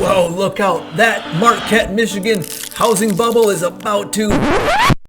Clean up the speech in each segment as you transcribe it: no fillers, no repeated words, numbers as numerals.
Whoa, look out. That Marquette Michigan housing bubble is about to...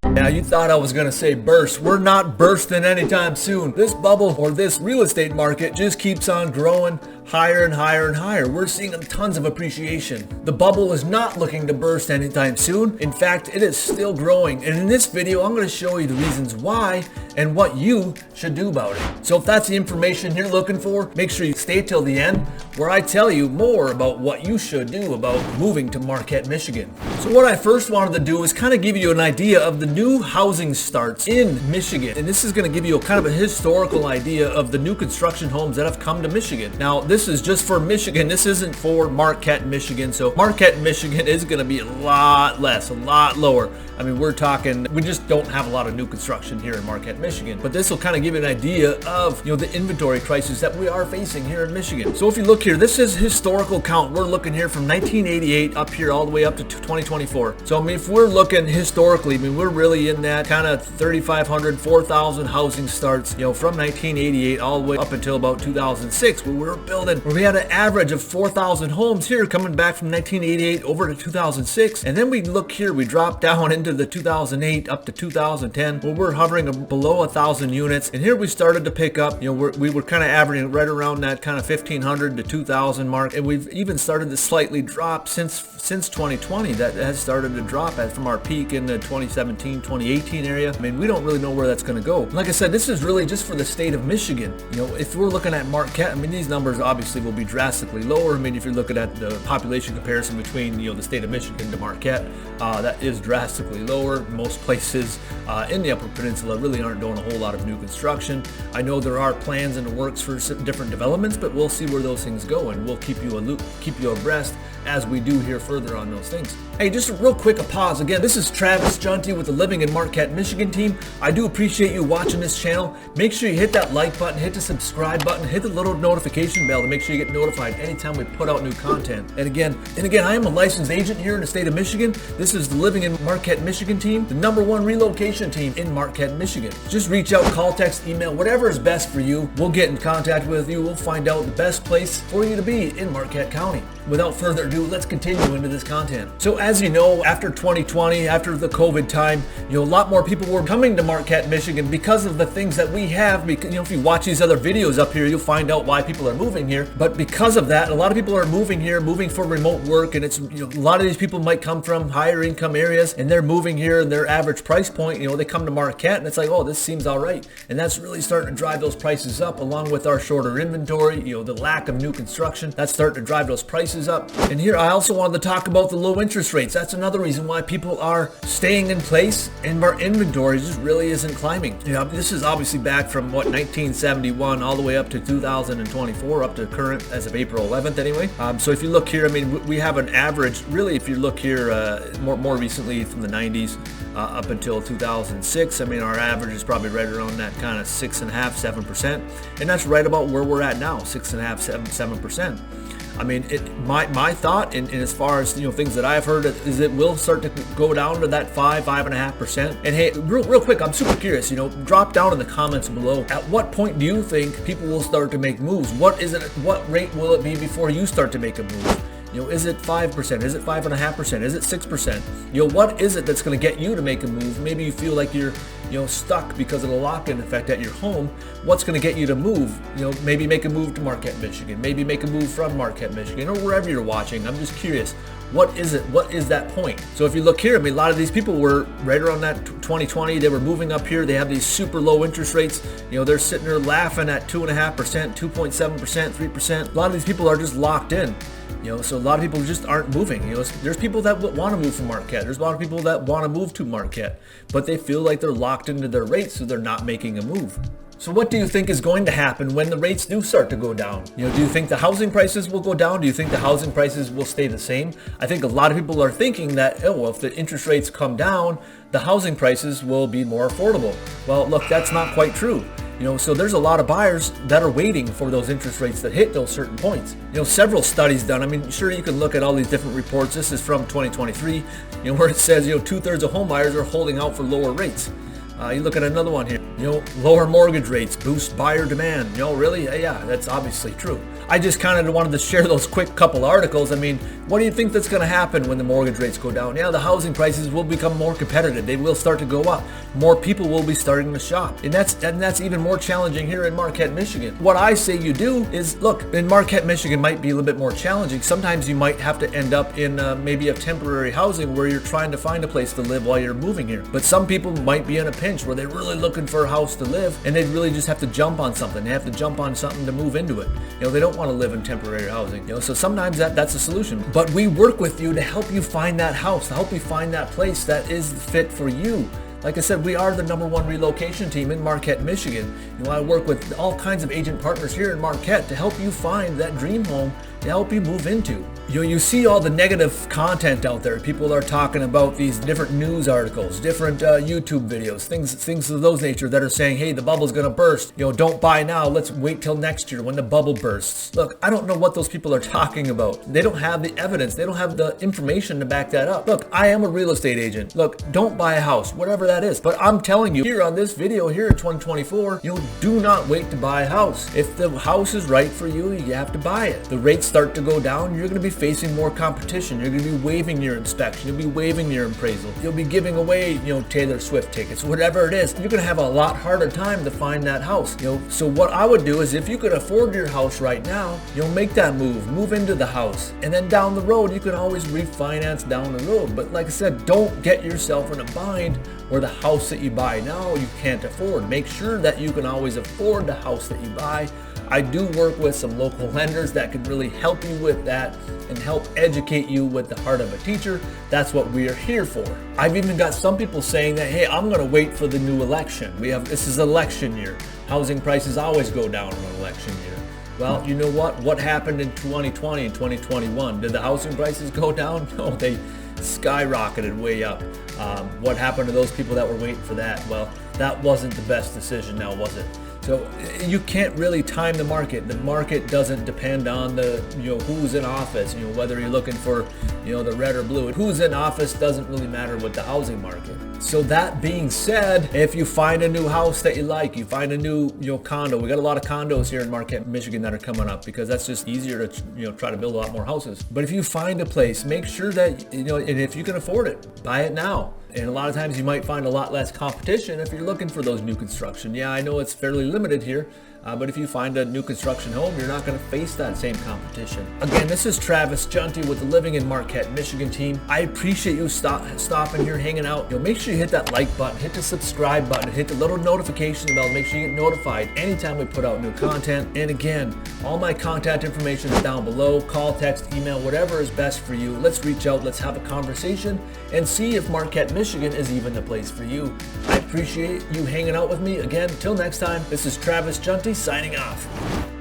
Now you thought I was going to say burst. We're not bursting anytime soon. This bubble or this real estate market just keeps on growing higher and higher and higher. We're seeing tons of appreciation. The bubble is not looking to burst anytime soon. In fact, it is still growing. And in this video, I'm going to show you the reasons why and what you should do about it. So if that's the information you're looking for, make sure you stay till the end where I tell you more about what you should do about moving to Marquette, Michigan. So what I first wanted to do is kind of give you an idea of the new housing starts in Michigan. And this is going to give you a kind of a historical idea of the new construction homes that have come to Michigan. Now, this is just for Michigan. This isn't for Marquette, Michigan. So Marquette, Michigan is going to be a lot less, a lot lower. I mean, we're talking, we just don't have a lot of new construction here in Marquette, Michigan. But this will kind of give you an idea of, the inventory crisis that we are facing here in Michigan. So if you look here, this is historical count. We're looking here from 1988 up here all the way up to 2024. So I mean, if we're looking historically, I mean, we're really in that kind of 3,500, 4,000 housing starts, from 1988 all the way up until about 2006, where we were building, where we had an average of 4,000 homes here coming back from 1988 over to 2006. And then we look here, we drop down into the 2008 up to 2010, where we're hovering below 1,000 units. And here we started to pick up, we were kind of averaging right around that kind of 1,500 to 2,000 mark. And we've even started to slightly drop since 2020. That has started to drop from our peak in the 2017, 2018 area. I mean, we don't really know where that's going to go. Like I said, this is really just for the state of Michigan. If we're looking at Marquette, I mean, these numbers obviously will be drastically lower. I mean, if you're looking at the population comparison between, the state of Michigan to Marquette, that is drastically lower. Most places in the Upper Peninsula really aren't doing a whole lot of new construction. I know there are plans in the works for different developments, but we'll see where those things go, and we'll keep you abreast as we do here further on those things. Hey, just a real quick pause. Again, this is Travis Juntti with the Living in Marquette, Michigan team. I do appreciate you watching this channel. Make sure you hit that like button, hit the subscribe button, hit the little notification bell to make sure you get notified anytime we put out new content. And again, I am a licensed agent here in the state of Michigan. This is the Living in Marquette, Michigan team, the #1 relocation team in Marquette, Michigan. Just reach out, call, text, email, whatever is best for you. We'll get in contact with you. We'll find out the best place for you to be in Marquette County. Without further ado, let's continue into this content. So as you know, after 2020, after the COVID time, a lot more people were coming to Marquette, Michigan because of the things that we have. Because, if you watch these other videos up here, you'll find out why people are moving here. But because of that, a lot of people are moving here, moving for remote work. And it's, a lot of these people might come from higher income areas and they're moving here, and their average price point, they come to Marquette and it's like, oh, this seems all right. And that's really starting to drive those prices up, along with our shorter inventory, the lack of new construction. That's starting to drive those prices up. And here I also wanted to talk about the low interest rates. That's another reason why people are staying in place and our inventory just really isn't climbing. This is obviously back from 1971 all the way up to 2024, up to current as of April 11th anyway. So if you look here, I mean, we have an average, really, if you look here more recently from the 90s up until 2006, I mean, our average is probably right around that kind of 6.5%, 7%. And that's right about where we're at now, 6.5%, 7%. I mean, my thought, and as far as things that I've heard, is it will start to go down to that 5.5%. And hey, real quick, I'm super curious. Drop down in the comments below. At what point do you think people will start to make moves? What rate will it be before you start to make a move? Is it 5%? Is it 5.5%? Is it 6%? What is it that's going to get you to make a move? Maybe you feel like you're, stuck because of the lock-in effect at your home. What's going to get you to move? Maybe make a move to Marquette, Michigan. Maybe make a move from Marquette, Michigan, or wherever you're watching. I'm just curious. What is it? What is that point? So if you look here, I mean, a lot of these people were right around that 2020. They were moving up here. They have these super low interest rates. They're sitting there laughing at 2.5%, 2.7%, 3%. A lot of these people are just locked in. So a lot of people just aren't moving. There's people that want to move from Marquette. There's a lot of people that want to move to Marquette, but they feel like they're locked into their rates, so they're not making a move. So what do you think is going to happen when the rates do start to go down? Do you think the housing prices will go down? Do you think the housing prices will stay the same? I think a lot of people are thinking that, oh, well, if the interest rates come down, the housing prices will be more affordable. Well, look, that's not quite true. So there's a lot of buyers that are waiting for those interest rates that hit those certain points. Several studies done. I mean, sure, you can look at all these different reports. This is from 2023, where it says, 2/3 of home buyers are holding out for lower rates. You look at another one here, lower mortgage rates boost buyer demand. Really? Yeah, that's obviously true. I just kind of wanted to share those quick couple articles. I mean, what do you think that's going to happen when the mortgage rates go down? Yeah, the housing prices will become more competitive. They will start to go up. More people will be starting to shop. And that's even more challenging here in Marquette, Michigan. What I say you do is, look, in Marquette, Michigan might be a little bit more challenging. Sometimes you might have to end up in maybe a temporary housing where you're trying to find a place to live while you're moving here. But some people might be in a pinch where they're really looking for a house to live, and they really just have to jump on something. They have to jump on something to move into it. They don't want to live in temporary housing. So sometimes that's a solution. But we work with you to help you find that house, to help you find that place that is fit for you. Like I said, we are the #1 relocation team in Marquette, Michigan. I work with all kinds of agent partners here in Marquette to help you find that dream home to help you move into. You see all the negative content out there. People are talking about these different news articles, different YouTube videos, things of those nature that are saying, hey, the bubble's gonna burst. Don't buy now. Let's wait till next year when the bubble bursts. Look, I don't know what those people are talking about. They don't have the evidence. They don't have the information to back that up. Look, I am a real estate agent. Look, don't buy a house, whatever that is. But I'm telling you here on this video here in 2024, do not wait to buy a house. If the house is right for you, you have to buy it. The rates start to go down, you're going to be facing more competition. You're going to be waiving your inspection. You'll be waiving your appraisal. You'll be giving away, Taylor Swift tickets, whatever it is. You're going to have a lot harder time to find that house. So what I would do is, if you could afford your house right now, make that move into the house, and then down the road you can always refinance down the road. But like I said, don't get yourself in a bind where the house that you buy now you can't afford. Make sure that you can always afford the house that you buy. I do work with some local lenders that can really help you with that and help educate you with the heart of a teacher. That's what we are here for. I've even got some people saying that, hey, I'm going to wait for the new election. This is election year. Housing prices always go down in an election year. Well, you know what? What happened in 2020 and 2021? Did the housing prices go down? No, they skyrocketed way up. What happened to those people that were waiting for that? Well, that wasn't the best decision now, was it? So you can't really time the market. The market doesn't depend on the, who's in office, whether you're looking for, the red or blue. Who's in office doesn't really matter with the housing market. So that being said, if you find a new house that you like, you find a new, condo. We got a lot of condos here in Marquette, Michigan that are coming up because that's just easier to, try to build a lot more houses. But if you find a place, make sure that, and if you can afford it, buy it now. And a lot of times you might find a lot less competition if you're looking for those new construction. Yeah, I know it's fairly limited here, but if you find a new construction home, you're not going to face that same competition. Again, this is Travis Juntti with the Living in Marquette, Michigan team. I appreciate you stopping here, hanging out. Make sure you hit that like button, hit the subscribe button, hit the little notification bell. Make sure you get notified anytime we put out new content. And again, all my contact information is down below. Call, text, email, whatever is best for you. Let's reach out, let's have a conversation, and see if Marquette, Michigan is even the place for you. I appreciate you hanging out with me. Again, till next time, this is Travis Juntti signing off.